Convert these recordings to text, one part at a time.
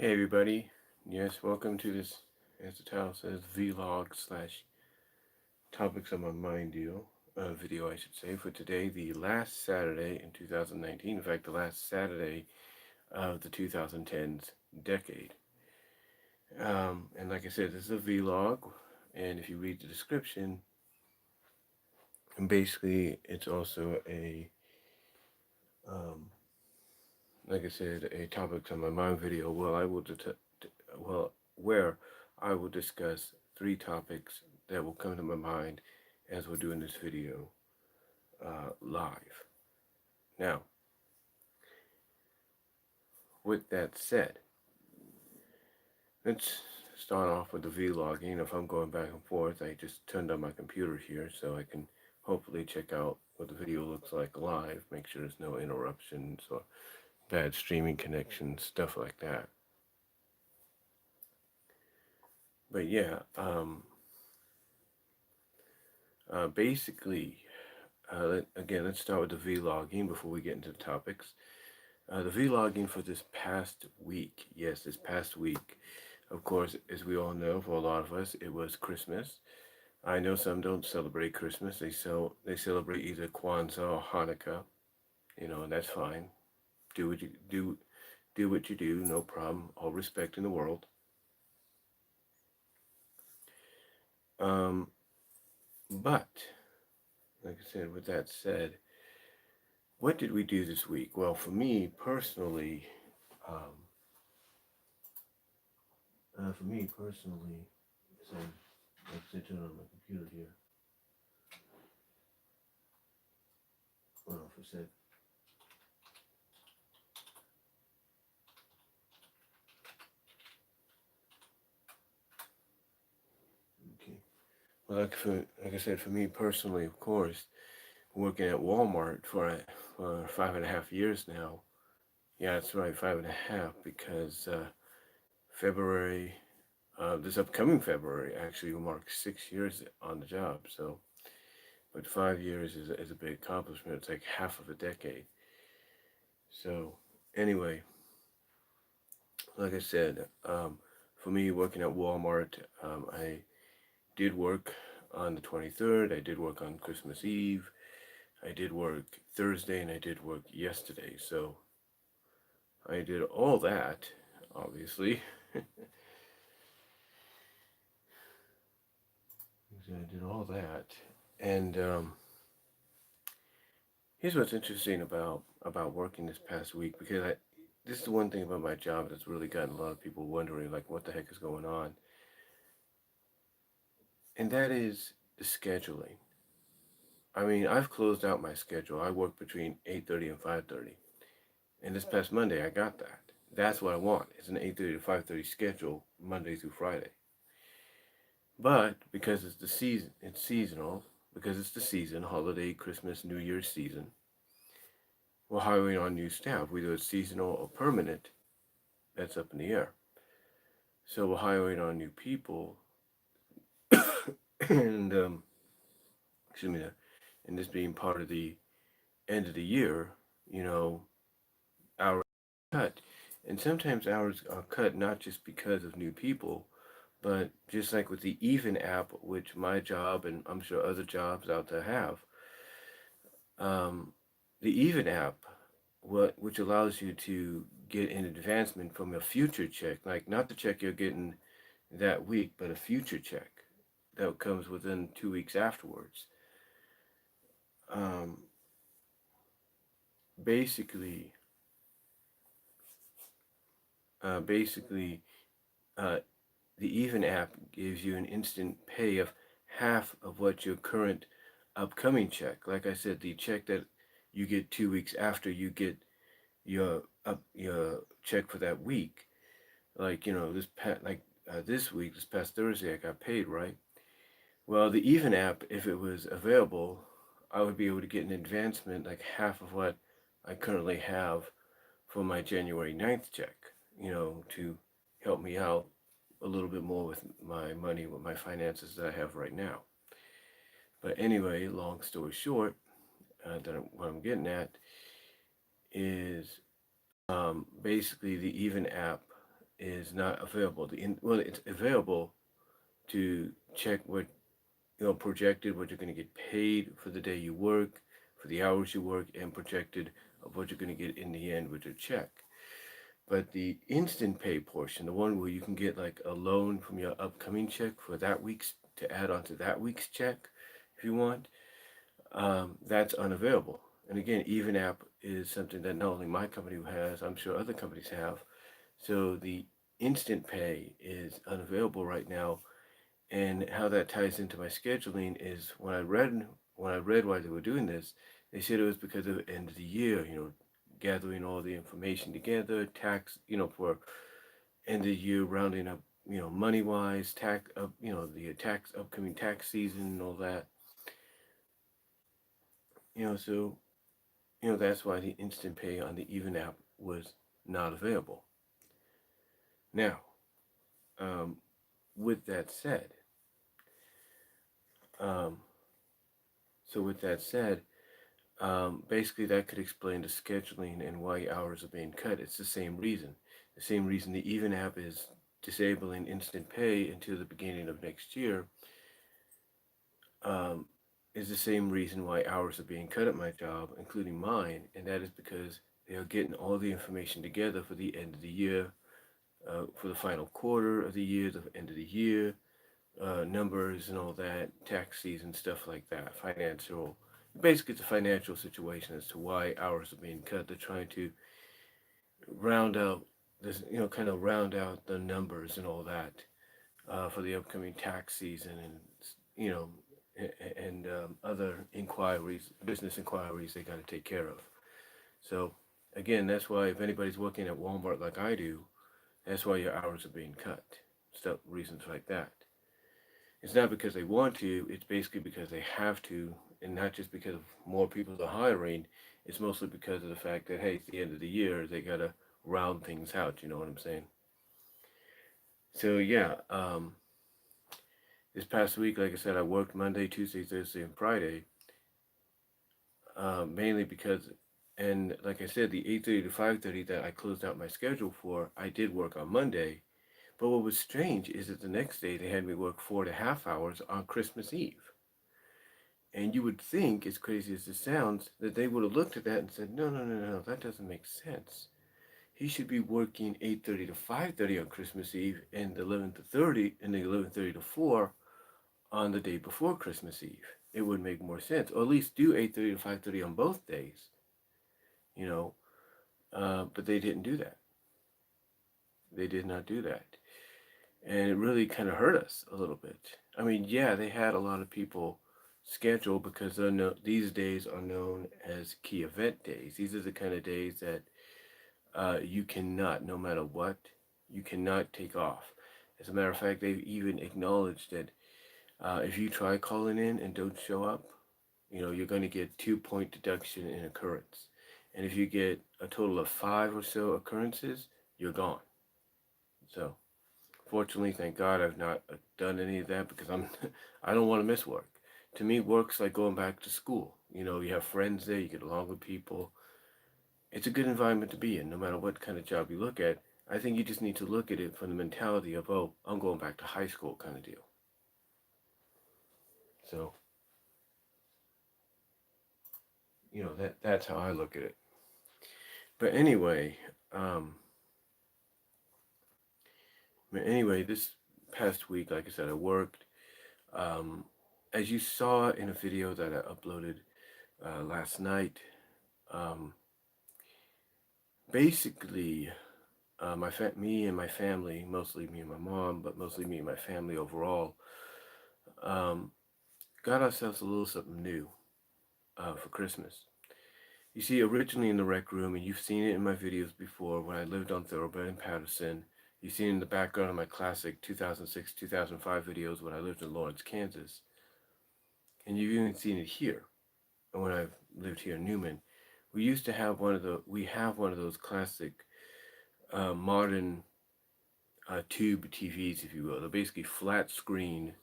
Hey everybody, yes, welcome to this, as the title says, vlog slash topics on my mind video I should say, for today, the last Saturday in 2019, in fact the last Saturday of the 2010s decade. And like I said, this is a vlog, and if you read the description, and basically it's also um, like I said, a topics on my mind video. Where I will discuss three topics that will come to my mind as we're doing this video live. Now, with that said, let's start off with the vlogging. If I'm going back and forth, I just turned on my computer here so I can hopefully check out what the video looks like live, make sure there's no interruptions or bad streaming connections, stuff like that. But yeah, basically, again, let's start with the vlogging before we get into the topics. The vlogging for this past week, yes, this past week, of course, as we all know, for a lot of us, it was Christmas. I know some don't celebrate Christmas. They celebrate either Kwanzaa or Hanukkah, and that's fine. Do what you do what you do, no problem. All respect in the world. Um, but like I said, with that said, what did we do this week? Well, for me personally, um, so like I said, turn on my computer here. Hold on for a sec. Okay. Well, like I said, for me personally, of course, working at Walmart for 5.5 years now. Yeah, that's right, 5.5, because February, this upcoming February actually will mark 6 years on the job. So, but 5 years is a big accomplishment. It's like half of a decade. So, anyway, like I said, for me working at Walmart, I did work on the 23rd. I did work on Christmas Eve. I did work Thursday, and I did work yesterday. So I did all that, obviously. So I did all that. And here's what's interesting about working this past week, because this is the one thing about my job that's really gotten a lot of people wondering, like, what the heck is going on? And that is the scheduling. I mean, I've closed out my schedule. I work between 8:30 and 5:30. And this past Monday, I got that. That's what I want. It's an 8:30 to 5:30 schedule, Monday through Friday. But because it's the season, it's seasonal, because it's the season, holiday, Christmas, New Year's season, we're hiring on new staff. Whether it's seasonal or permanent, that's up in the air. So we're hiring on new people, and excuse me, and this being part of the end of the year, you know, hours cut, and sometimes hours are cut not just because of new people, but just like with the Even app, which my job and I'm sure other jobs out there have, um, the Even app, which allows you to get an advancement from a future check, like not the check you're getting that week, but a future check that comes within 2 weeks afterwards. Um, basically, basically, uh, the Even app gives you an instant pay of half of what your current upcoming check. Like I said, the check that you get 2 weeks after you get your check for that week. Like this week, this past Thursday, I got paid, right. Well, the Even app, if it was available, I would be able to get an advancement like half of what I currently have for my January 9th check, to help me out a little bit more with my money, with my finances that I have right now. But anyway, long story short, what I'm getting at is basically the Even app. is not available. Well, it's available to check what projected what you're going to get paid for the day you work, for the hours you work, and projected of what you're going to get in the end with your check. But the instant pay portion, the one where you can get like a loan from your upcoming check for that week's to add on to that week's check, if you want, that's unavailable. And again, Even App is something that not only my company has, I'm sure other companies have. So the instant pay is unavailable right now. And how that ties into my scheduling is when I read why they were doing this, they said it was because of the end of the year, gathering all the information together, tax, for end of the year, rounding up, money wise, tax up, the tax upcoming tax season and all that. So that's why the instant pay on the Even app was not available. Now, um, with that said, um, with that said, basically that could explain the scheduling and why hours are being cut. It's the same reason. The same reason the Even app is disabling instant pay until the beginning of next year um, is the same reason why hours are being cut at my job, including mine, and that is because they are getting all the information together for the end of the year, for the final quarter of the year, the end of the year, numbers and all that, tax season, stuff like that, financial. Basically, it's a financial situation as to why hours are being cut. They're trying to round out this, kind of round out the numbers and all that for the upcoming tax season, and you know, and other inquiries, business inquiries they got to take care of. So again, that's why if anybody's working at Walmart like I do, that's why your hours are being cut. Stuff, reasons like that. It's not because they want to, it's basically because they have to, and not just because of more people are hiring. It's mostly because of the fact that, hey, it's the end of the year, they gotta round things out, you know what I'm saying? So, yeah, this past week, like I said, I worked Monday, Tuesday, Thursday, and Friday, mainly because, and like I said, the 8:30 to 5:30 that I closed out my schedule for, I did work on Monday. But what was strange is that the next day they had me work 4.5 hours on Christmas Eve. And you would think, as crazy as it sounds, that they would have looked at that and said, no, no, no, no, that doesn't make sense. He should be working 8:30 to 5:30 on Christmas Eve and the 11:30 to 4 on the day before Christmas Eve. It would make more sense, or at least do 8:30 to 5:30 on both days, you know. But they didn't do that. They did not do that, and it really kind of hurt us a little bit. I mean, yeah, they had a lot of people scheduled because these days are known as key event days. These are the kind of days that you cannot, no matter what, you cannot take off. As a matter of fact, they've even acknowledged that if you try calling in and don't show up, you're going to get 2 point deduction in occurrence. And if you get a total of 5 or so occurrences, you're gone. So, fortunately, thank God I've not done any of that because I don't want to miss work. To me, work's like going back to school. You have friends there, you get along with people. It's a good environment to be in, no matter what kind of job you look at. I think you just need to look at it from the mentality of, oh, I'm going back to high school kind of deal. So, that's how I look at it. But um, this past week, like I said, I worked. Um, as you saw in a video that I uploaded last night, um, basically, me and my family, mostly me and my mom, but mostly me and my family overall, um, got ourselves a little something new for Christmas. You see, originally in the rec room, and you've seen it in my videos before when I lived on Thoroughbred in Patterson. You've seen it in the background of my classic 2006, 2005 videos when I lived in Lawrence, Kansas. And you've even seen it here when I've lived here in Newman. We have one of those classic modern tube TVs, if you will. They're basically flat screen,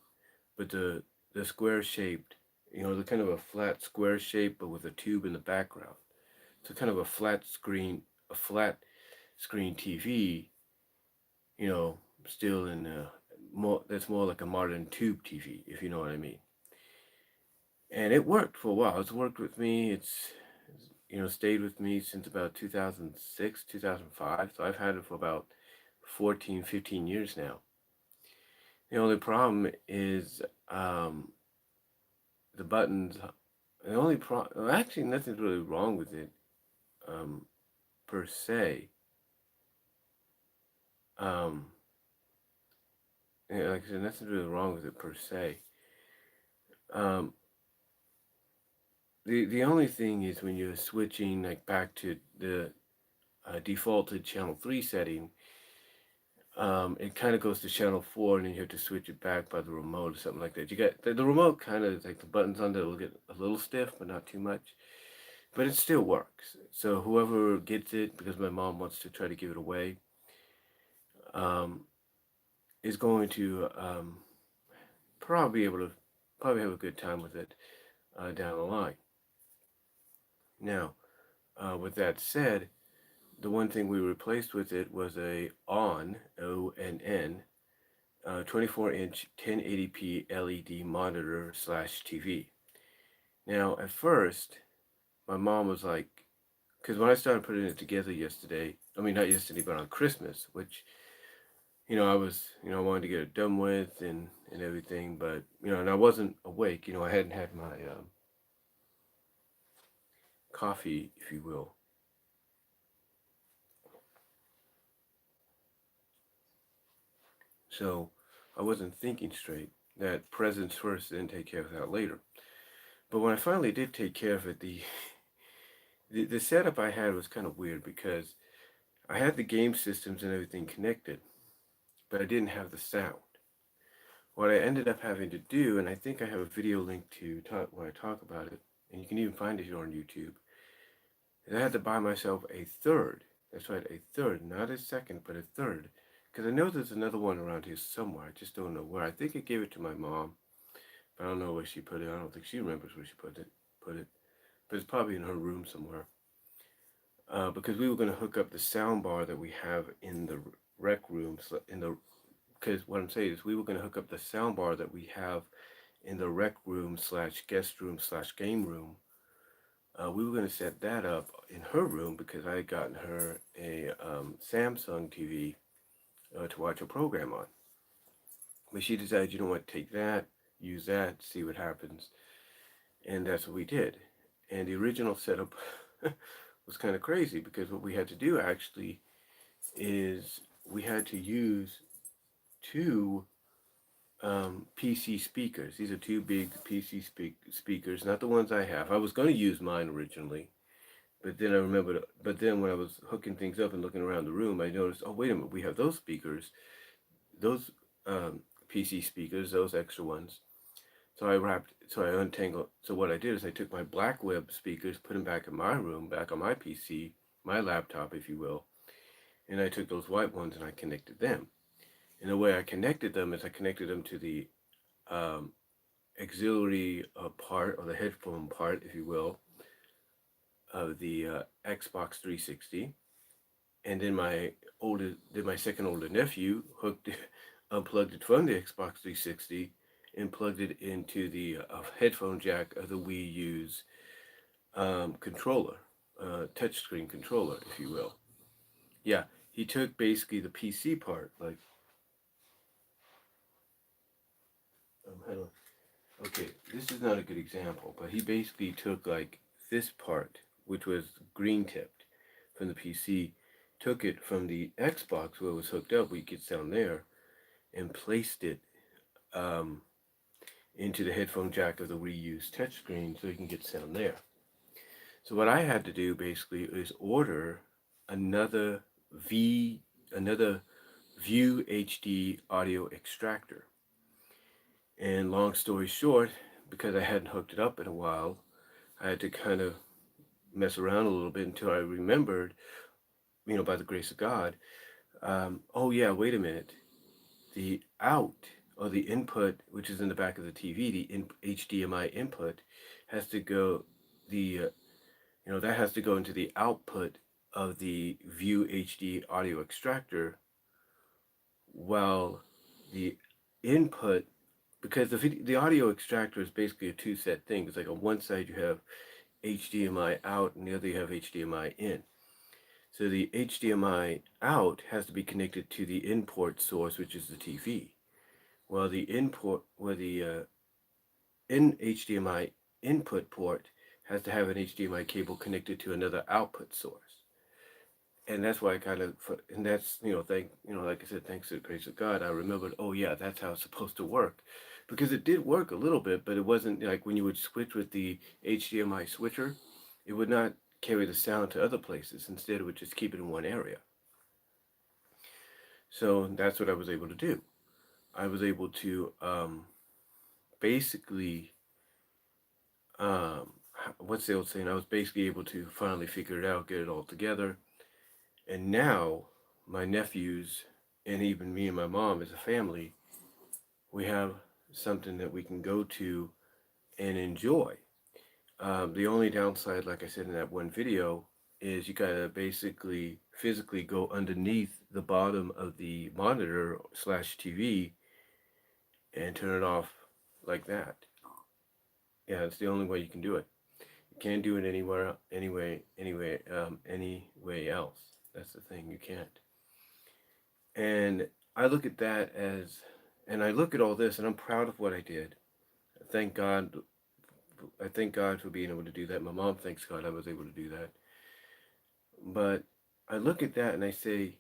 but the square shaped, the kind of a flat square shape, but with a tube in the background. So kind of a flat screen TV, you know, still in more, that's more like a modern tube TV, if you know what I mean. And it worked for a while. It's worked with me. Stayed with me since about 2006, 2005. So I've had it for about 14, 15 years now. The only problem is the buttons. The only problem, actually, nothing's really wrong with it um, per se. Um, like I said, nothing's really wrong with it per se. Um, the only thing is when you're switching like back to the defaulted channel 3 setting, it kind of goes to channel 4 and then you have to switch it back by the remote or something like that. You got the remote kind of like the buttons on there will get a little stiff, but not too much. But it still works. So whoever gets it, because my mom wants to try to give it away, um, is going to probably be able to probably have a good time with it down the line. Now, with that said, the one thing we replaced with it was a ONN 24-inch 1080p LED monitor slash TV. Now, at first, my mom was like, because when I started putting it together yesterday, I mean, not yesterday, but on Christmas, which, I wanted to get it done with and everything, but, and I wasn't awake, I hadn't had my coffee, if you will. So I wasn't thinking straight. That presents first, then take care of that later. But when I finally did take care of it, the setup I had was kind of weird because I had the game systems and everything connected, but I didn't have the sound. What I ended up having to do, and I think I have a video link to talk where I talk about it, and you can even find it here on YouTube, is I had to buy myself a third. That's right, a third, not a second, but a third. Because I know there's another one around here somewhere. I just don't know where. I think I gave it to my mom, but I don't know where she put it. I don't think she remembers where she put it. But it's probably in her room somewhere. Because we were going to hook up the sound bar that we have in the rec room. Because what I'm saying is we were going to hook up the sound bar that we have in the rec room slash guest room slash game room. We were going to set that up in her room because I had gotten her a Samsung TV to watch a program on. But she decided you don't want to take that, use that, see what happens. And that's what we did. And the original setup was kind of crazy because what we had to do actually is we had to use two PC speakers. These are two big PC speakers, not the ones I have. I was going to use mine originally, but then I remembered. But then when I was hooking things up and looking around the room, I noticed, oh wait a minute, we have those speakers, those PC speakers, those extra ones. So I untangled. So what I did is I took my black web speakers, put them back in my room, back on my PC, my laptop, if you will, and I took those white ones and I connected them. And the way I connected them is I connected them to the um, auxiliary part, or the headphone part, if you will, of the Xbox 360. And then my second older nephew unplugged it from the Xbox 360 and plugged it into the headphone jack of the Wii U's controller, touchscreen controller, if you will. Yeah, he took basically the PC part, like, okay, this is not a good example, but he basically took like this part, which was green tipped from the PC, took it from the Xbox where it was hooked up, we could sound there, and placed it um, into the headphone jack of the Wii U's touchscreen so you can get sound there. So what I had to do basically is order another another View HD audio extractor. And long story short, because I hadn't hooked it up in a while, I had to kind of mess around a little bit until I remembered, by the grace of God, oh yeah, wait a minute. The out, or the input, which is in the back of the TV, the HDMI input, has to go, that has to go into the output of the View HD audio extractor while the input, because the audio extractor is basically a two-set thing. It's like on one side you have HDMI out and the other you have HDMI in. So the HDMI out has to be connected to the import source, which is the TV. While the in HDMI input port has to have an HDMI cable connected to another output source. And that's why I kind of, and that's, like I said, thanks to the grace of God, I remembered, oh yeah, that's how it's supposed to work. Because it did work a little bit, but it wasn't like when you would switch with the HDMI switcher, it would not carry the sound to other places. Instead, it would just keep it in one area. So that's what I was able to do. I was able to basically, what's the old saying? I was basically able to finally figure it out, get it all together. And now my nephews and even me and my mom as a family, we have something that we can go to and enjoy. The only downside, like I said in that one video, is you gotta basically physically go underneath the bottom of the monitor slash TV and turn it off like that. Yeah, it's the only way you can do it. You can't do it any way else. That's the thing, you can't. And I look at that as, and I look at all this, and I'm proud of what I did. Thank God. I thank God for being able to do that. My mom thanks God I was able to do that. But I look at that and I say,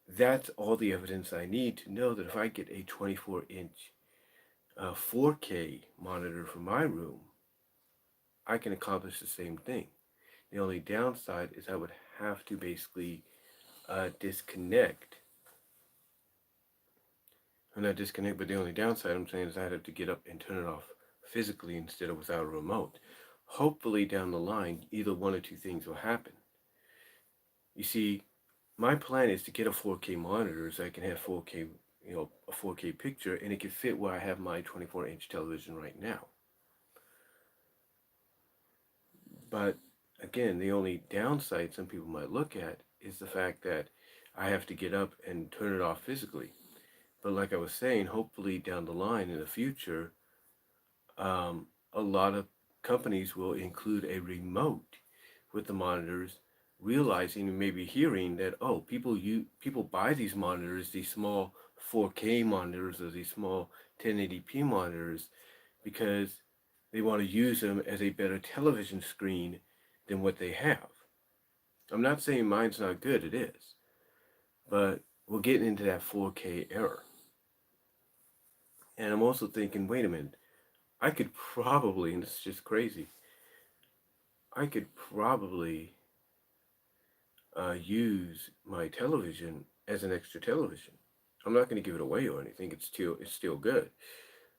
that's all the evidence I need to know that if I get a 24-inch 4K monitor for my room, I can accomplish the same thing. The only downside is I would have to basically disconnect. Or not disconnect, but the only downside I'm saying is I'd have to get up and turn it off physically instead of without a remote. Hopefully down the line, either one or two things will happen. You see, my plan is to get a 4K monitor so I can have 4K, a 4K picture, and it can fit where I have my 24-inch television right now. But again, the only downside some people might look at is the fact that I have to get up and turn it off physically. But like I was saying, hopefully down the line in the future, a lot of companies will include a remote with the monitors, realizing and maybe hearing that, oh, people buy these monitors, these small 4K monitors or these small 1080p monitors, because they want to use them as a better television screen than what they have. I'm not saying mine's not good, it is. But we're getting into that 4K era. And I'm also thinking, wait a minute, I could probably, and it's just crazy, I could probably use my television as an extra television. I'm not going to give it away or anything. It's still good,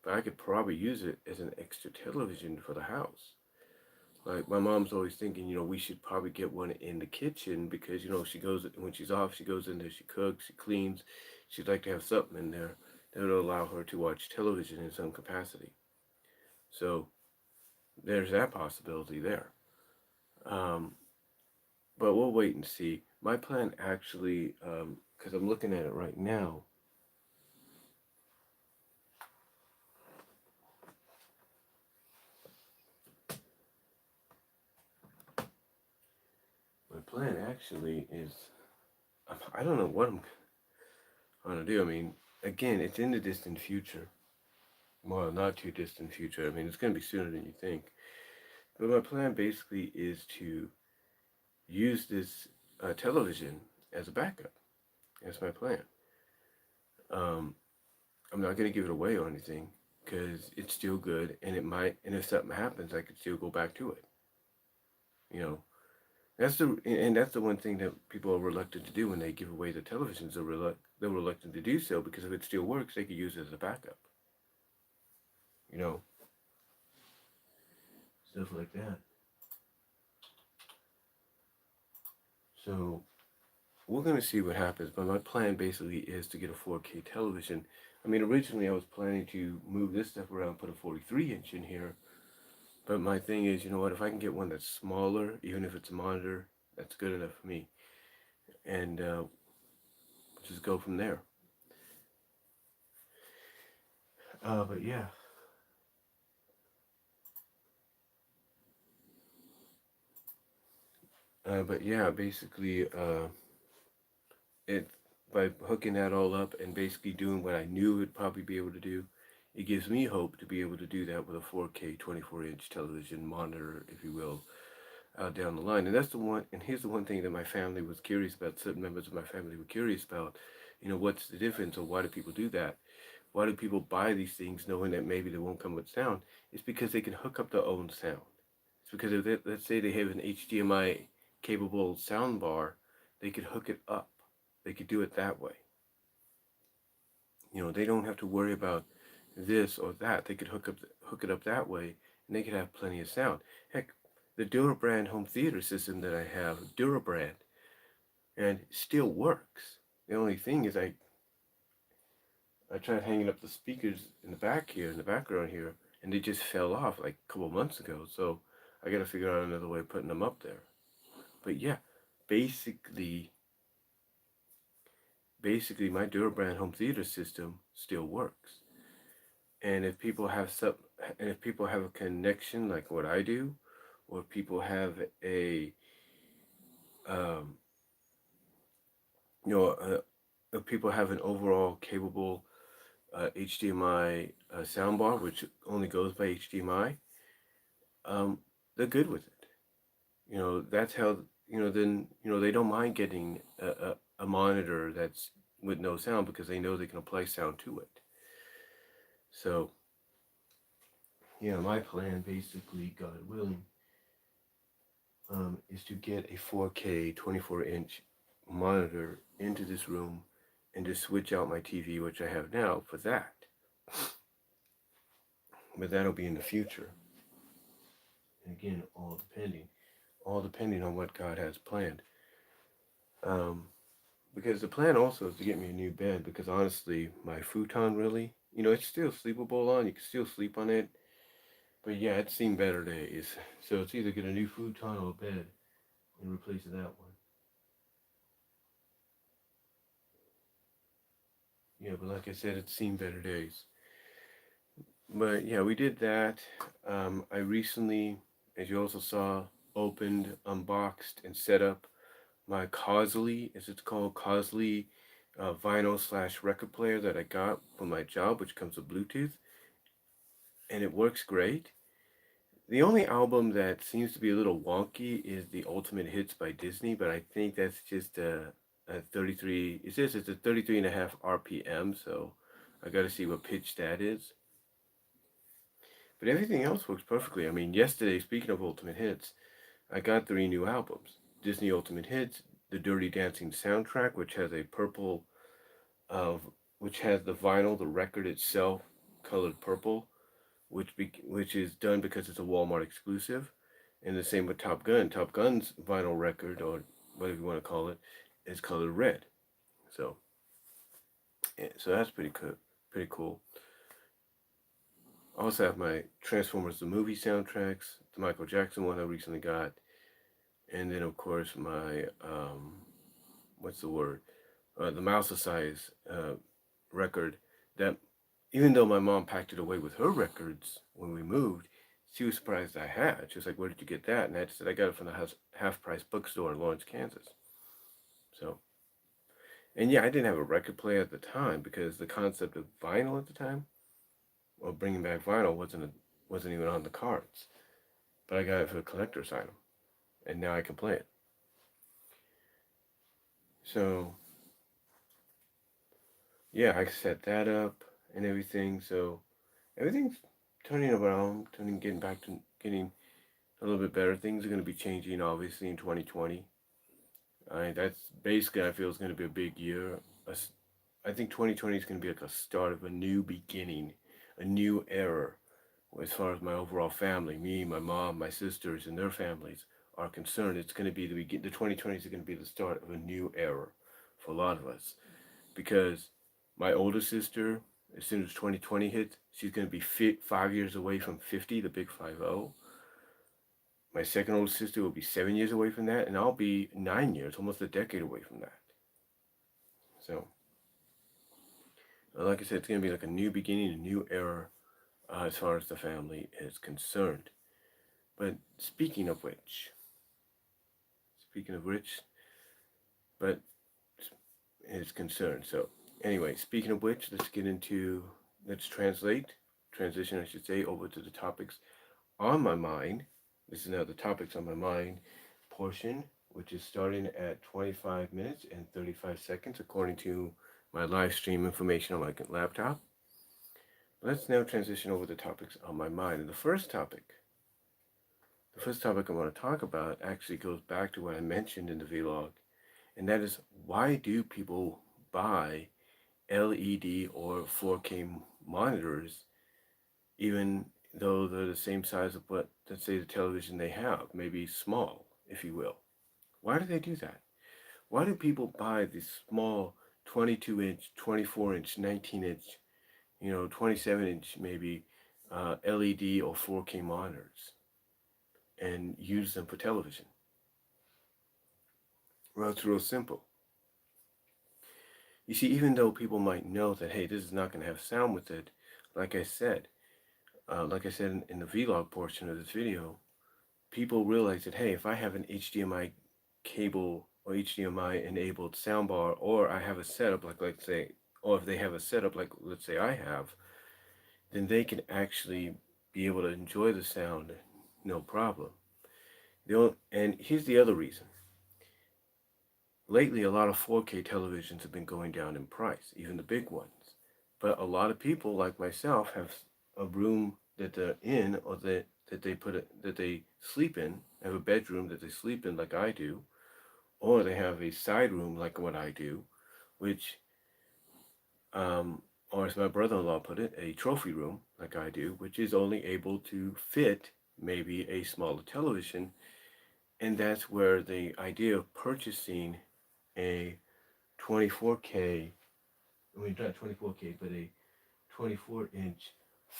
but I could probably use it as an extra television for the house. Like my mom's always thinking, we should probably get one in the kitchen because she goes when she's off, she goes in there, she cooks, she cleans. She'd like to have something in there that would allow her to watch television in some capacity. So there's that possibility there. But we'll wait and see. My plan actually, because I'm looking at it right now, my plan actually is, I don't know what I'm going to do. I mean, again, it's in the distant future. Well, not too distant future. I mean, it's going to be sooner than you think. But my plan basically is to use this television as a backup. That's my plan. Um, I'm not going to give it away or anything because it's still good, and and if something happens, I could still go back to it. You know, that's the one thing that people are reluctant to do when they give away the televisions. They're reluctant to do so because if it still works, they could use it as a backup. You know, stuff like that. So we're gonna see what happens. But my plan basically is to get a 4K television. I mean, originally I was planning to move this stuff around, put a 43-inch in here. But my thing is, you know what? If I can get one that's smaller, even if it's a monitor, that's good enough for me. And just go from there. But yeah. But yeah, basically, it by hooking that all up and basically doing what I knew it'd probably be able to do, it gives me hope to be able to do that with a 4K 24-inch television monitor, if you will, out down the line. And that's the one. And here's the one thing that my family was curious about. Certain members of my family were curious about. What's the difference, or why do people do that? Why do people buy these things knowing that maybe they won't come with sound? It's because they can hook up their own sound. It's because if let's say they have an HDMI capable sound bar, they could hook it up. They could do it that way. They don't have to worry about this or that. They could hook it up that way, and they could have plenty of sound. Heck, the Durabrand home theater system that I have, Durabrand, and it still works. The only thing is I tried hanging up the speakers in the back here, in the background here, and they just fell off like a couple months ago. So I got to figure out another way of putting them up there. But yeah, basically, my Durabrand home theater system still works. And if people have a connection like what I do, or if people have um, if people have an overall capable HDMI soundbar, which only goes by HDMI, um, they're good with it. That's how, then, they don't mind getting a monitor that's with no sound because they know they can apply sound to it. So, yeah, my plan basically, God willing, is to get a 4K 24-inch monitor into this room and just switch out my TV, which I have now, for that. But that'll be in the future. And again, all depending on what God has planned. Um, because the plan also is to get me a new bed. Because honestly, my futon really, it's still sleepable on. You can still sleep on it. But yeah, it's seen better days. So it's either get a new futon or a bed and replace that one. Yeah, but like I said, it's seen better days. But yeah, we did that. I recently, as you also saw, opened, unboxed, and set up my Causley, as it's called, Causley vinyl slash record player that I got for my job, which comes with Bluetooth, and it works great. The only album that seems to be a little wonky is the Ultimate Hits by Disney, but I think that's just a 33. It says it's a 33 and a half RPM, so I got to see what pitch that is. But everything else works perfectly. I mean, yesterday, speaking of Ultimate Hits, I got 3 new albums. Disney Ultimate Hits, the Dirty Dancing soundtrack, which has a purple, which has the vinyl, the record itself, colored purple, which is done because it's a Walmart exclusive. And the same with Top Gun. Top Gun's vinyl record, or whatever you want to call it, is colored red. So, yeah, so that's pretty cool. I also have my Transformers the movie soundtracks, the Michael Jackson one I recently got, and then of course my what's the word? The Mouse Size record that, even though my mom packed it away with her records when we moved, she was surprised I had. She was like, "Where did you get that?" And I just said, "I got it from the half price bookstore in Lawrence, Kansas." So, and yeah, I didn't have a record player at the time because the concept of vinyl at the time, or bringing back vinyl, wasn't even on the cards. But I got it for the collector's item, and now I can play it. So yeah, I set that up and everything. So everything's turning around, getting a little bit better. Things are going to be changing, obviously, in 2020. That's basically, I feel, is going to be a big year. I think 2020 is going to be like a start of a new beginning, a new era, as far as my overall family, me, my mom, my sisters, and their families are concerned. It's going to be the 2020 is going to be the start of a new era for a lot of us, because my older sister, as soon as 2020 hits, she's going to be 5 years away from 50, the big 50. My second oldest sister will be 7 years away from that, and I'll be 9 years, almost a decade away from that. So Like I said, it's going to be like a new beginning, a new era as far as the family is concerned. But speaking of which, but is concerned. So anyway, speaking of which, let's transition, I should say, over to the topics on my mind. This is now the topics on my mind portion, which is starting at 25 minutes and 35 seconds, according to my live stream information on my laptop. Let's now transition over to topics on my mind. And the first topic I want to talk about actually goes back to what I mentioned in the vlog, and that is, why do people buy LED or 4K monitors even though they're the same size of what, let's say, the television they have, maybe small, if you will? Why do they do that? Why do people buy these small 22-inch, 24-inch, 19-inch, 27-inch maybe LED or 4K monitors and use them for television? Well, it's real simple. You see, even though people might know that, hey, this is not going to have sound with it, like I said, in the vlog portion of this video, people realize that, hey, if I have an HDMI cable or HDMI enabled soundbar, or I have a setup like, let's say, or if they have a setup like, let's say, I have, then they can actually be able to enjoy the sound, no problem. And here's the other reason. Lately, a lot of 4K televisions have been going down in price, even the big ones. But a lot of people like myself have a room that they're in, or that they sleep in, have a bedroom that they sleep in like I do, or they have a side room like what I do, which, or as my brother-in-law put it, a trophy room like I do, which is only able to fit maybe a smaller television. And that's where the idea of purchasing a 24K, I mean, not 24K, but a 24-inch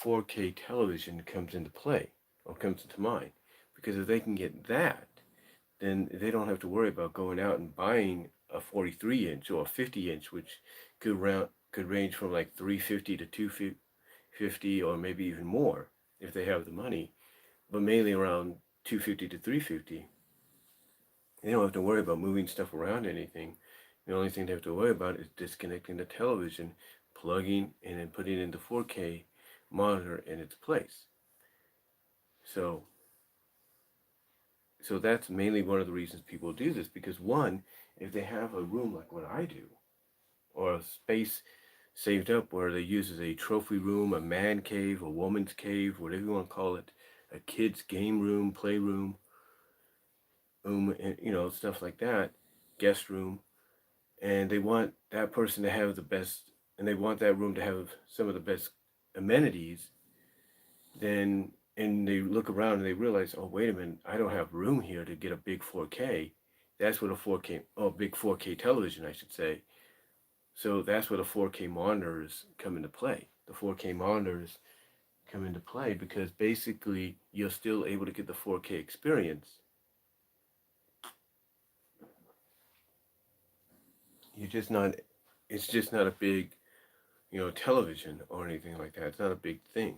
4K television comes into play, or comes into mind. Because if they can get that, then they don't have to worry about going out and buying a 43-inch or a 50-inch, which could range from like 350 to 250, or maybe even more if they have the money, but mainly around 250 to 350. They don't have to worry about moving stuff around or anything. The only thing they have to worry about is disconnecting the television, plugging, and then putting in the 4K monitor in its place. So that's mainly one of the reasons people do this, because one, if they have a room like what I do, or a space saved up where they use as a trophy room, a man cave, a woman's cave, whatever you want to call it, a kid's game room, playroom, and, stuff like that, guest room, and they want that person to have the best, and they want that room to have some of the best amenities, then, and they look around and they realize, oh, wait a minute, I don't have room here to get a big 4K. That's what a 4K, oh, big 4K television, I should say. So that's where the 4K monitors come into play. The 4K monitors come into play because basically you're still able to get the 4K experience. It's just not a big, television or anything like that. It's not a big thing.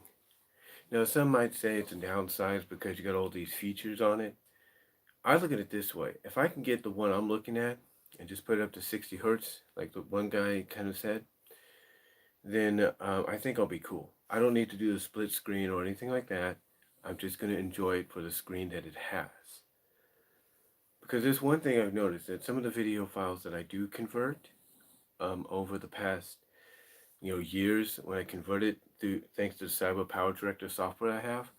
Now, some might say it's a downside because you got all these features on it. I look at it this way. If I can get the one I'm looking at and just put it up to 60 hertz, like the one guy kind of said, then I think I'll be cool. I don't need to do the split screen or anything like that. I'm just going to enjoy it for the screen that it has. Because there's one thing I've noticed, that some of the video files that I do convert over the past years, when I convert it through, thanks to the Cyber Power Director software I have,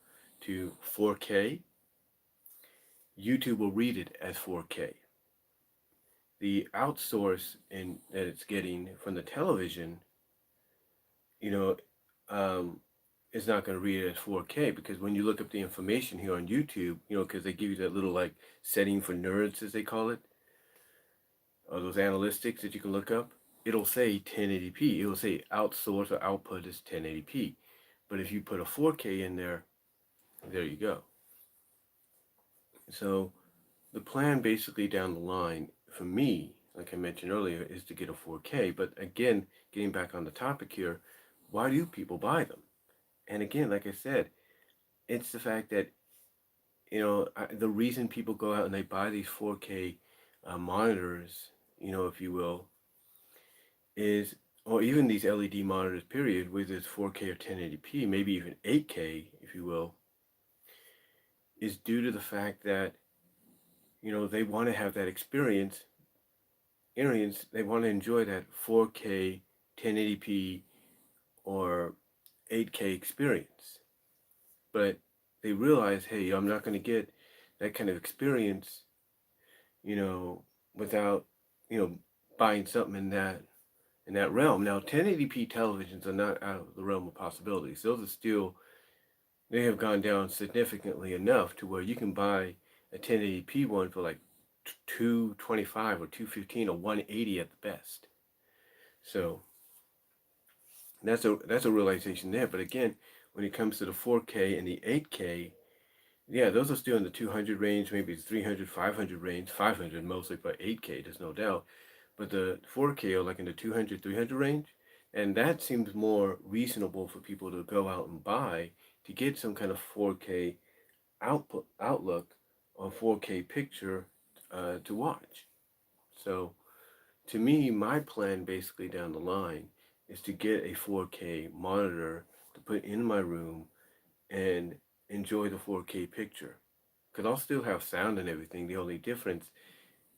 to 4K, YouTube will read it as 4K. The outsource that it's getting from the television, is not going to read it as 4K, because when you look up the information here on YouTube, because they give you that little like setting for nerds, as they call it, or those analytics that you can look up, it'll say 1080p. It'll say outsource or output is 1080p. But if you put a 4K in there you go. So the plan basically down the line for me, like I mentioned earlier, is to get a 4K. But again, getting back on the topic here, why do people buy them? And again, like I said, it's the fact that, the reason people go out and they buy these 4K monitors, if you will, is, or even these LED monitors, period, whether it's 4K or 1080p, maybe even 8K, if you will, is due to the fact that, they want to have that experience, they want to enjoy that 4K, 1080p, or 8K experience. But they realize, hey, I'm not going to get that kind of experience, you know, without, buying something in that realm. Now, 1080p televisions are not out of the realm of possibilities. Those are still, they have gone down significantly enough to where you can buy a 1080p one for like 225 or 215 or 180 at the best. So that's a realization there. But again, when it comes to the 4K and the 8K, yeah, those are still in the 200 range, maybe 300, 500 range, 500 mostly for 8K, there's no doubt. But the 4K are like in the 200, 300 range. And that seems more reasonable for people to go out and buy to get some kind of 4K outlook or 4K picture to watch. So to me, my plan basically down the line is to get a 4K monitor to put in my room and enjoy the 4K picture. Because I'll still have sound and everything. The only difference,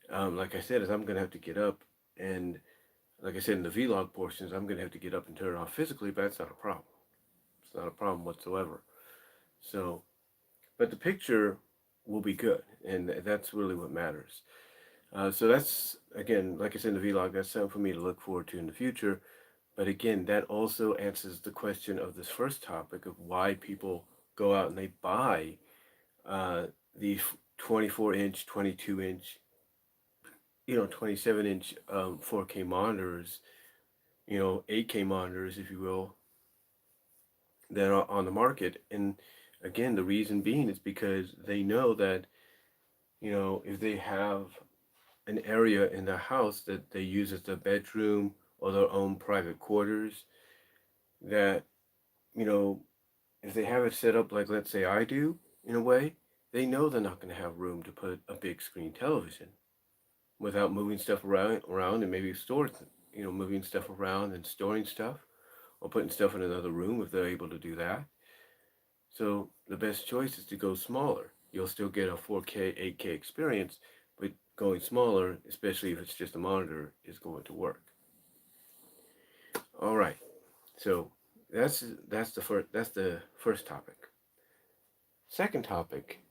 like I said, is I'm going to have to get up and, like I said in the vlog portions, I'm going to have to get up and turn it off physically, but that's not a problem. It's not a problem whatsoever. So, but the picture will be good, and that's really what matters. So that's, again, like I said in the vlog, that's something for me to look forward to in the future. But again, that also answers the question of this first topic of why people go out and they buy these 24-inch, 22-inch, 27-inch 4K monitors, 8K monitors, if you will, that are on the market. And again, the reason being is because they know that, if they have an area in their house that they use as their bedroom or their own private quarters, that, you know, if they have it set up like, let's say I do, in a way, they know they're not going to have room to put a big screen television without moving stuff around and maybe moving stuff around and storing stuff or putting stuff in another room if they're able to do that. So the best choice is to go smaller. You'll still get a 4K, 8K experience, but going smaller, especially if it's just a monitor, is going to work. All right. So that's the first topic. Second topic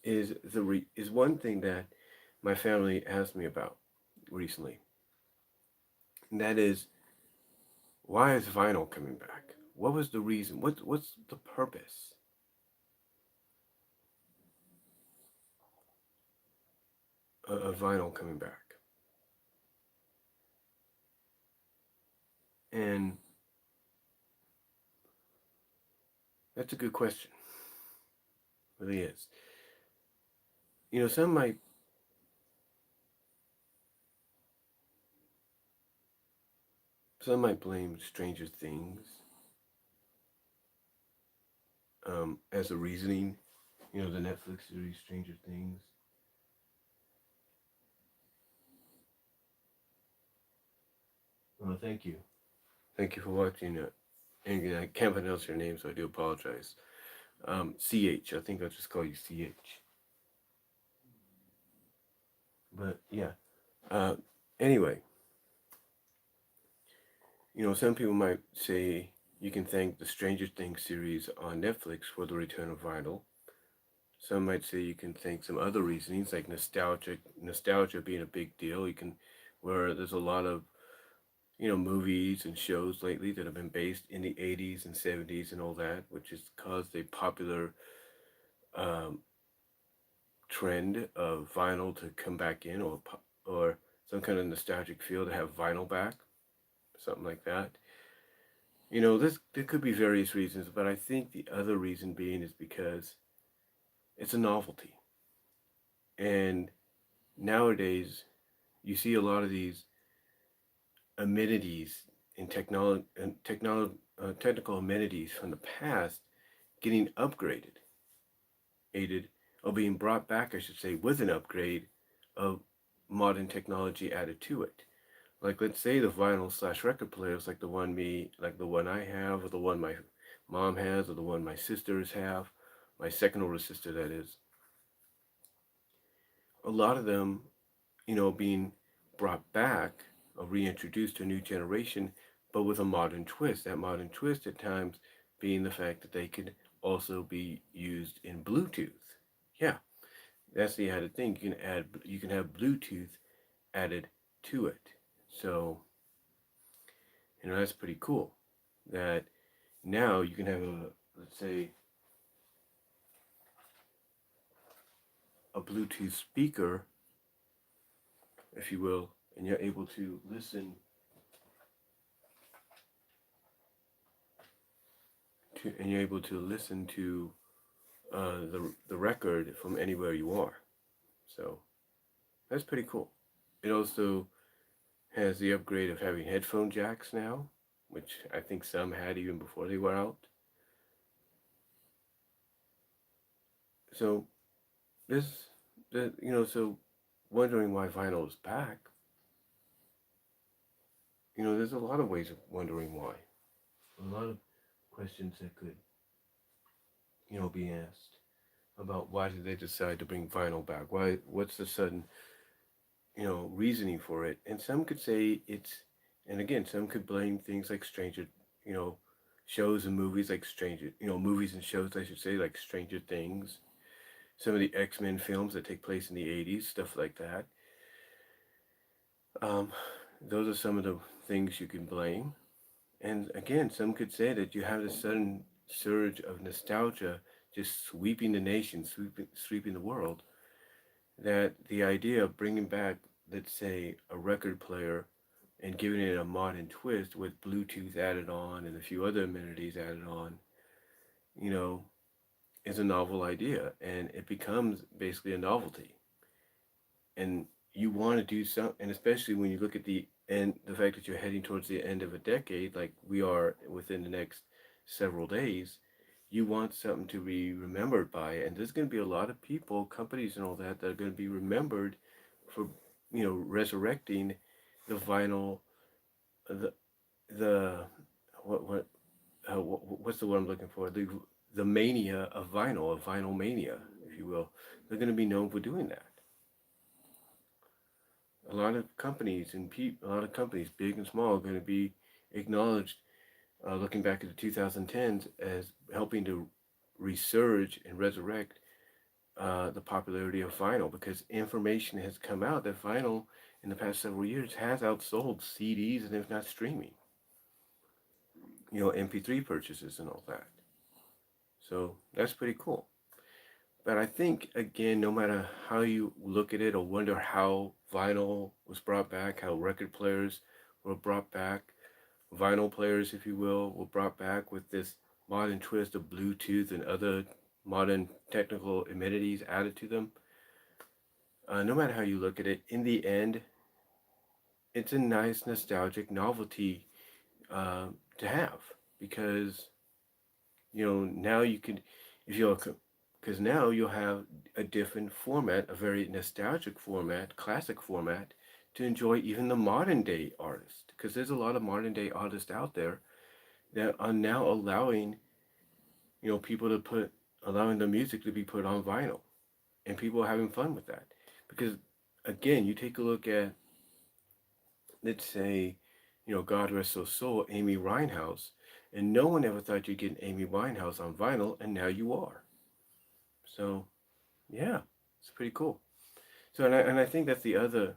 is one thing that my family asked me about recently. And that is, why is vinyl coming back? What was the reason? What's the purpose of vinyl coming back? And that's a good question. It really is. Some might blame Stranger Things as a reasoning. The Netflix series Stranger Things. Well, thank you. Thank you for watching it. And I can't pronounce your name, so I do apologize. CH. I think I'll just call you CH. But yeah. Uh, anyway, some people might say you can thank the Stranger Things series on Netflix for the return of vinyl. Some might say you can thank some other reasonings like nostalgia being a big deal. Where there's a lot of movies and shows lately that have been based in the 80s and 70s and all that, which has caused a popular um, trend of vinyl to come back in, or some kind of nostalgic feel to have vinyl back, something like that. There could be various reasons, but I think the other reason being is because it's a novelty. And nowadays, you see a lot of these amenities in technical amenities from the past getting upgraded, aided, or being brought back, I should say, with an upgrade of modern technology added to it. Like, let's say the vinyl slash record players, like the one I have, or the one my mom has, or the one my sisters have, my second older sister, that is. A lot of them, being brought back or reintroduced to a new generation, but with a modern twist. That modern twist at times being the fact that they could also be used in Bluetooth. Yeah, that's the added thing. You can have Bluetooth added to it. So, that's pretty cool. That now you can have let's say, a Bluetooth speaker, if you will, and you're able to listen to the record from anywhere you are. So that's pretty cool. It also has the upgrade of having headphone jacks now, which I think some had even before they were out. So this, so wondering why vinyl is back. There's a lot of ways of wondering why. A lot of questions that could, be asked about why did they decide to bring vinyl back? Why? What's the sudden, reasoning for it? And some could say and again, some could blame things like you know, shows and movies like movies and shows, I should say, like Stranger Things. Some of the X-Men films that take place in the 80s, stuff like that. Um, those are some of the things you can blame. And again, some could say that you have this sudden surge of nostalgia just sweeping the nation, sweeping the world, that the idea of bringing back, let's say, a record player and giving it a modern twist with Bluetooth added on and a few other amenities added on, you know, is a novel idea, and it becomes basically a novelty. And you want to do something, and especially when you look at the fact that you're heading towards the end of a decade, like we are within the next several days, you want something to be remembered by. And there's going to be a lot of people, companies, and all that are going to be remembered for, resurrecting the vinyl, the the what's the word I'm looking for? The mania of vinyl mania, if you will. They're going to be known for doing that. A lot of companies, big and small, are going to be acknowledged, looking back at the 2010s, as helping to resurge and resurrect the popularity of vinyl, because information has come out that vinyl in the past several years has outsold CDs, and if not streaming, MP3 purchases and all that. So that's pretty cool. But I think, again, no matter how you look at it or wonder how vinyl was brought back, how record players were brought back, vinyl players, if you will, were brought back with this modern twist of Bluetooth and other modern technical amenities added to them. No matter how you look at it, in the end, it's a nice nostalgic novelty to have, because now you can, if you're, because now you'll have a different format, a very nostalgic format, classic format, to enjoy even the modern day artists, because there's a lot of modern day artists out there that are now allowing people to allowing the music to be put on vinyl, and people are having fun with that. Because again, you take a look at, let's say, God rest her soul, Amy Winehouse, and no one ever thought you'd get Amy Winehouse on vinyl, and now you are. So, yeah, it's pretty cool. So, and I think that's the other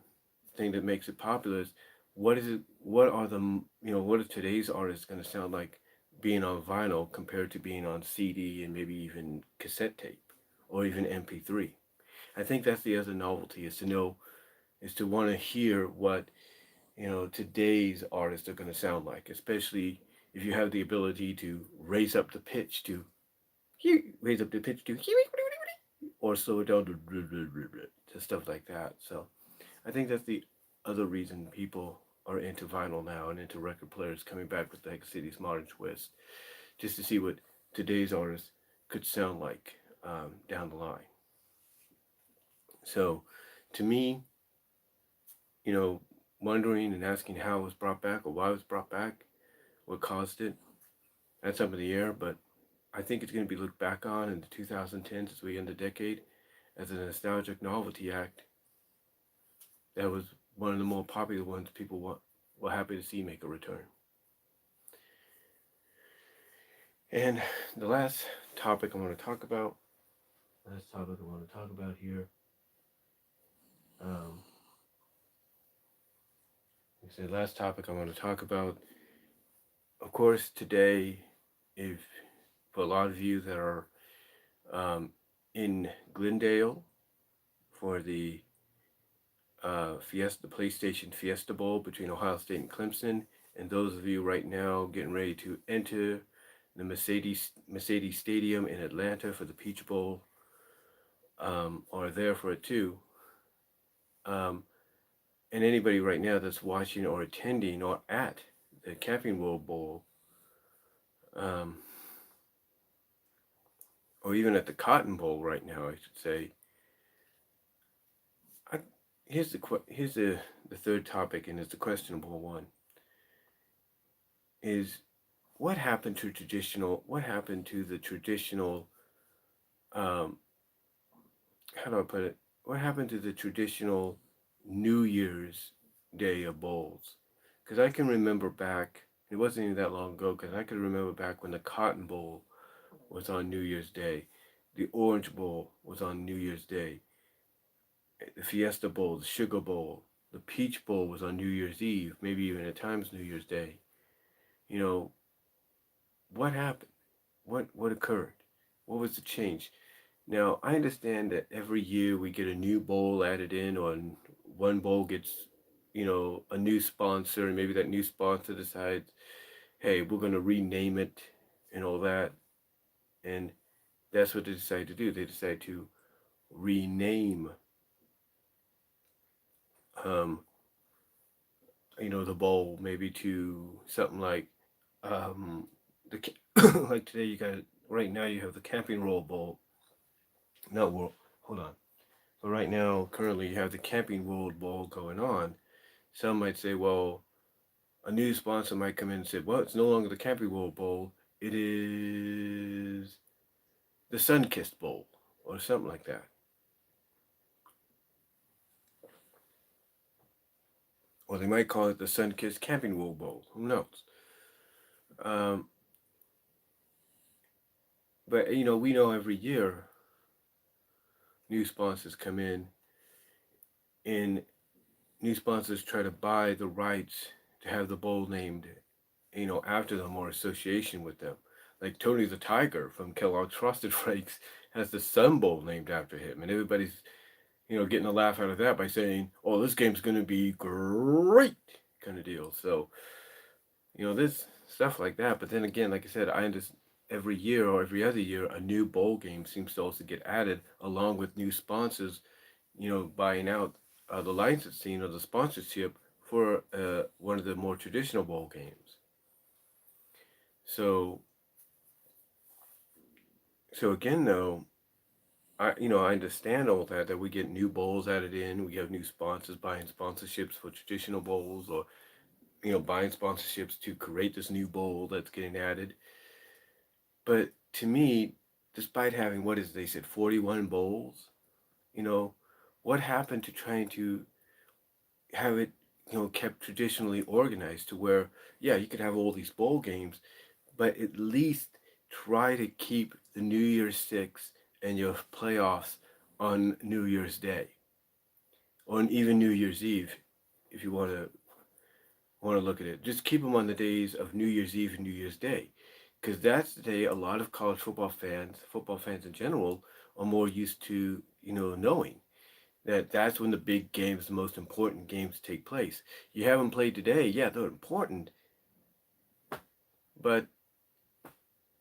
thing that makes it popular is, what is it? What are what are today's artists going to sound like being on vinyl compared to being on CD and maybe even cassette tape or even MP3? I think that's the other novelty, is to want to hear what today's artists are going to sound like, especially if you have the ability to raise up the pitch to or slow it down to stuff like that. So I think that's the other reason people are into vinyl now and into record players coming back with Mega City's Modern Twist, just to see what today's artists could sound like down the line. So, to me, you know, wondering and asking how it was brought back or why it was brought back, what caused it, that's up in the air. But I think it's going to be looked back on in the 2010s as we end the decade as a nostalgic novelty act that was one of the more popular ones people were happy to see make a return. And the last topic I want to talk about, here, um, like I said, last topic I want to talk about, of course, today, if for a lot of you that are um, in Glendale for the the PlayStation Fiesta Bowl between Ohio State and Clemson, and those of you right now getting ready to enter the Mercedes Stadium in Atlanta for the Peach Bowl, are there for it too. Um, and anybody right now that's watching or attending or at the Camping World Bowl, um, or even at the Cotton Bowl right now, I should say. I, here's the third topic, and it's the questionable one. Is what happened to the traditional um, how do I put it? What happened to the traditional New Year's Day of bowls? Because I can remember back, it wasn't even that long ago, because I could remember back when the Cotton Bowl was on New Year's Day, the Orange Bowl was on New Year's Day, the Fiesta Bowl, the Sugar Bowl, the Peach Bowl was on New Year's Eve, maybe even at times New Year's Day. You know, what happened? What occurred? What was the change? Now, I understand that every year we get a new bowl added in, or one bowl gets, a new sponsor, and maybe that new sponsor decides, hey, we're going to rename it and all that. And that's what they decide to do. They decide to rename, um, the bowl maybe to something like, the like today right now you have the Camping World Bowl. No, well, hold on. But right now, currently, you have the Camping World Bowl going on. Some might say, well, a new sponsor might come in and say, well, it's no longer the Camping World Bowl. It is the Sunkissed Bowl or something like that. Or they might call it the Sunkissed Camping World Bowl. Who knows? Um, but, we know every year new sponsors come in and new sponsors try to buy the rights to have the bowl named, after them or association with them. Like Tony the Tiger from Kellogg's Frosted Flakes has the Sun Bowl named after him, and everybody's, getting a laugh out of that by saying, "Oh, this game's going to be great," kind of deal. So, there's stuff like that. But then again, like I said, I understand every year or every other year, a new bowl game seems to also get added along with new sponsors, buying out the licensing or the sponsorship for one of the more traditional bowl games. So, again, though, I understand all that we get new bowls added in, we have new sponsors buying sponsorships for traditional bowls, or buying sponsorships to create this new bowl that's getting added. But to me, despite having they said 41 bowls, what happened to trying to have it kept traditionally organized to where, yeah, you could have all these bowl games, but at least try to keep the New Year's Six and your playoffs on New Year's Day, or even New Year's Eve, if you want to look at it. Just keep them on the days of New Year's Eve and New Year's Day, because that's the day a lot of college football fans in general, are more used to knowing that that's when the big games, the most important games take place. You haven't played today, yeah, they're important, but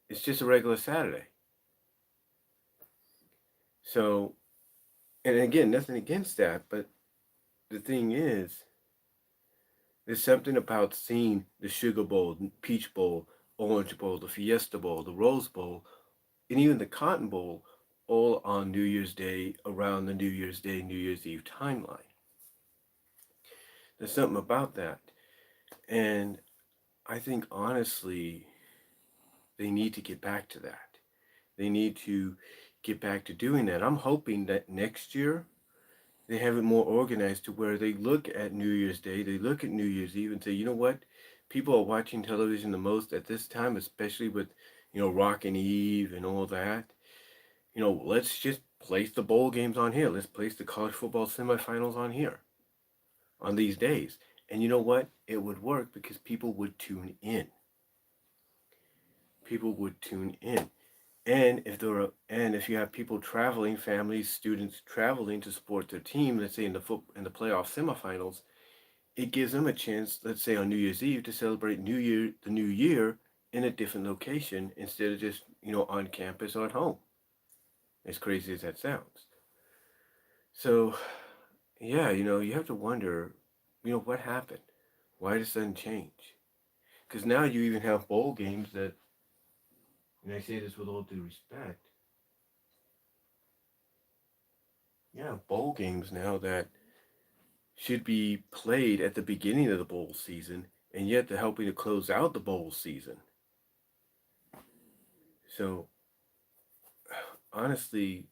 it's just a regular Saturday. So, and again, nothing against that, but the thing is, There's something about seeing the Sugar Bowl, Peach Bowl, Orange Bowl, the Fiesta Bowl, the Rose Bowl, and even the Cotton Bowl all on New Year's Day around the New Year's Day, New Year's Eve timeline. There's something about that. And I think honestly, they need to get back to that. They need to get back to doing that. I'm hoping that next year they have it more organized to where they look at New Year's Day, they look at New Year's Eve and say, you know what? People are watching television the most at this time, especially with, Rockin' Eve and all that. Let's just place the bowl games on here. Let's place the college football semifinals on here on these days. And you know what? It would work because people would tune in. People would tune in. And if you have people traveling, families, students traveling to support their team, let's say in the playoff semifinals, it gives them a chance, let's say on New Year's Eve, to celebrate the new year in a different location instead of just, on campus or at home. As crazy as that sounds. So, yeah, you have to wonder, what happened? Why did sudden change? Because now you even have bowl games that, and I say this with all due respect, yeah, bowl games now that should be played at the beginning of the bowl season, and yet they're helping to close out the bowl season. So, honestly,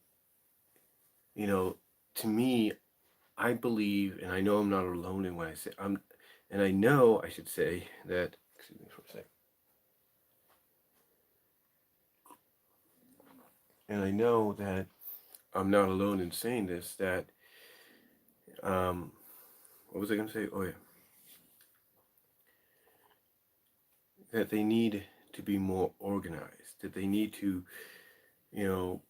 to me, I believe, and I know I'm not alone in what I say. And I know I should say that. Excuse me for a second. And I know that I'm not alone in saying this. That what was I going to say? Oh yeah, that they need to be more organized. That they need to, you know,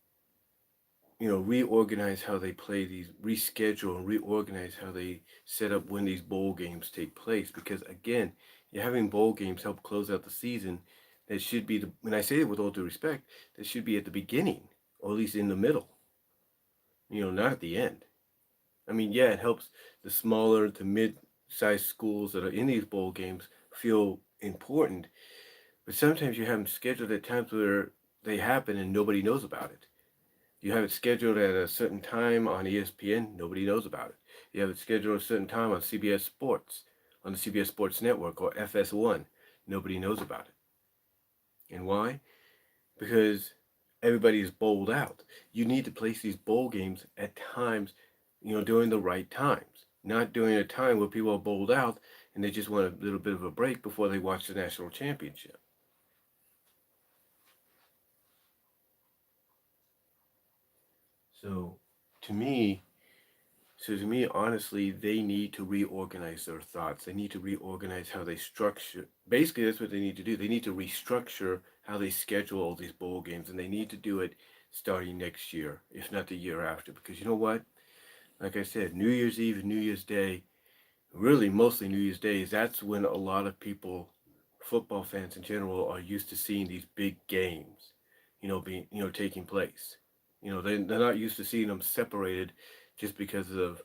reorganize how they play these, reschedule and reorganize how they set up when these bowl games take place. Because again, you're having bowl games help close out the season. That should be when I say it with all due respect, that should be at the beginning, or at least in the middle. Not at the end. I mean, yeah, it helps the smaller to mid-sized schools that are in these bowl games feel important, but sometimes you have them scheduled at times where they happen and nobody knows about it. You have it scheduled at a certain time on ESPN, nobody knows about it. You have it scheduled at a certain time on CBS Sports, on the CBS Sports Network or FS1, nobody knows about it. And why? Because everybody is bowled out. You need to place these bowl games at times, during the right times, not during a time where people are bowled out and they just want a little bit of a break before they watch the national championship. So to me, honestly, they need to reorganize their thoughts. They need to reorganize how they structure. Basically, that's what they need to do. They need to restructure how they schedule all these bowl games, and they need to do it starting next year, if not the year after. Because you know what? Like I said, New Year's Eve and New Year's Day, really mostly New Year's Day, that's when a lot of people, football fans in general, are used to seeing these big games, being taking place. They're not used to seeing them separated just because of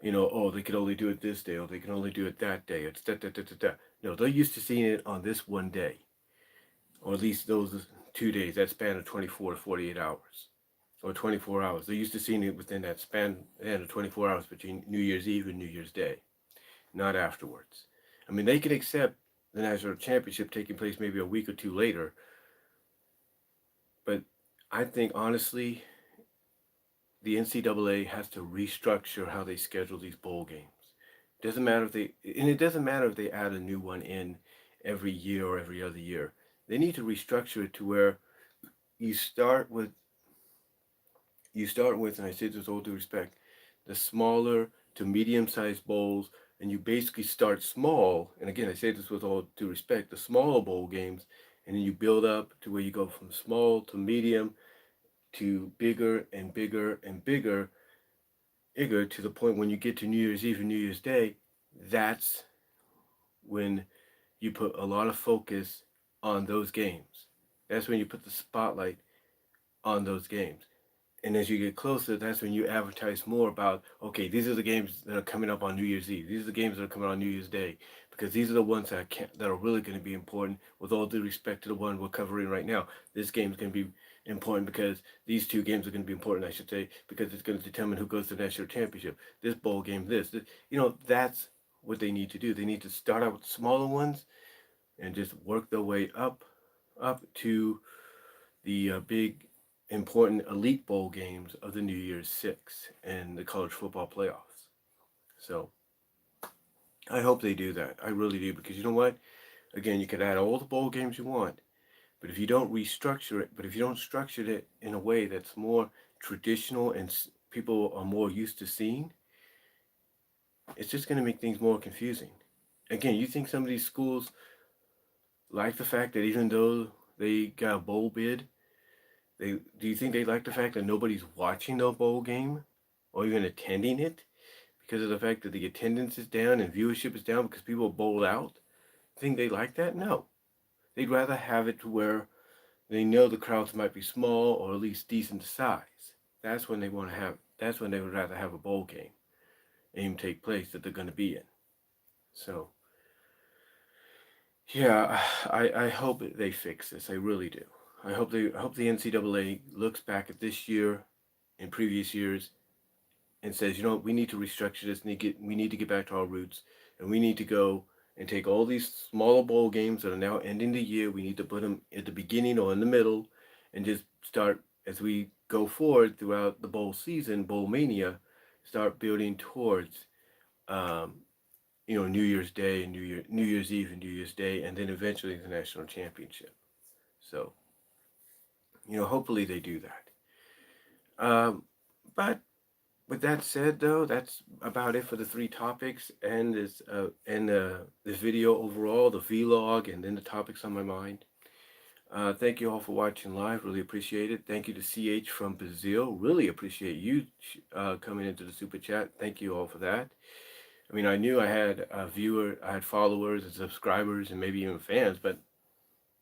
oh, they could only do it this day, or they can only do it that day. It's da da da da da. No, they're used to seeing it on this one day, or at least those 2 days, that span of 24 to 48 hours, or 24 hours. They're used to seeing it within that span of 24 hours between New Year's Eve and New Year's Day, not afterwards. I mean, they can accept the national championship taking place maybe a week or two later, but I think honestly, the NCAA has to restructure how they schedule these bowl games. Doesn't matter it doesn't matter if they add a new one in every year or every other year. They need to restructure it to where you start with, and I say this with all due respect, the smaller to medium-sized bowls, and you basically start small. And again, I say this with all due respect, the smaller bowl games, and then you build up to where you go from small to medium to bigger and bigger and bigger to the point when you get to New Year's Eve and New Year's Day, that's when you put a lot of focus on those games. That's when you put the spotlight on those games. And as you get closer, that's when you advertise more about, okay, these are the games that are coming up on New Year's Eve. These are the games that are coming on New Year's Day, because these are the ones that are really going to be important. With all due respect to the one we're covering right now, this game is going to be important because these two games are going to be important, I should say, because it's going to determine who goes to the national championship. This bowl game, that's what they need to do. They need to start out with smaller ones and just work their way up to the big important elite bowl games of the New Year's Six and the college football playoffs. So I hope they do that. I really do, because you know what? Again, you could add all the bowl games you want, but if you don't restructure it, but if you don't structure it in a way that's more traditional and people are more used to seeing, it's just going to make things more confusing. Again, you think some of these schools like the fact that even though they got a bowl bid, do you think they like the fact that nobody's watching the bowl game or even attending it because of the fact that the attendance is down and viewership is down because people are bowled out? Think they like that? No. They'd rather have it to where they know the crowds might be small or at least decent size. That's when they want to have. That's when they would rather have a bowl game and take place that they're going to be in. So yeah, I hope they fix this. I really do. I hope the NCAA looks back at this year and previous years and says, you know, we need to restructure this. We need to get back to our roots, and we need to go and take all these smaller bowl games that are now ending the year. We need to put them at the beginning or in the middle, and just start as we go forward throughout the bowl season, bowl mania, start building towards, um, New Year's Day and New Year's Eve and New Year's Day, and then eventually the national championship. So, hopefully they do that. But with that said, though, that's about it for the three topics and this video overall, the vlog, and then the topics on my mind. Thank you all for watching live. Really appreciate it. Thank you to CH from Brazil. Really appreciate you coming into the super chat. Thank you all for that. I mean, I knew I had I had followers and subscribers and maybe even fans, but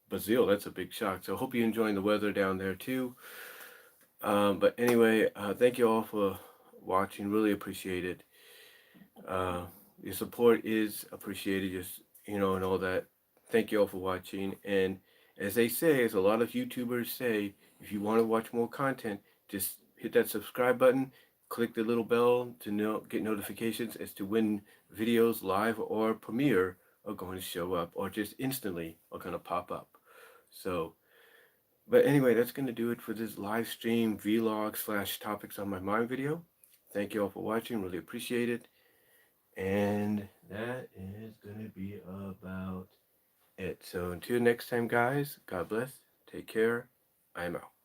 Brazil, that's a big shock. So I hope you're enjoying the weather down there too. But anyway, thank you all for watching. Really appreciate it. Your support is appreciated, just, and all that. Thank you all for watching. And as they say, as a lot of YouTubers say, if you want to watch more content, just hit that subscribe button, click the little bell to get notifications as to when videos live or premiere are going to show up, or just instantly are going to pop up. So, but anyway, that's going to do it for this live stream vlog / topics on my mind video. Thank you all for watching. Really appreciate it. And that is going to be about it. So until next time, guys, God bless. Take care. I am out.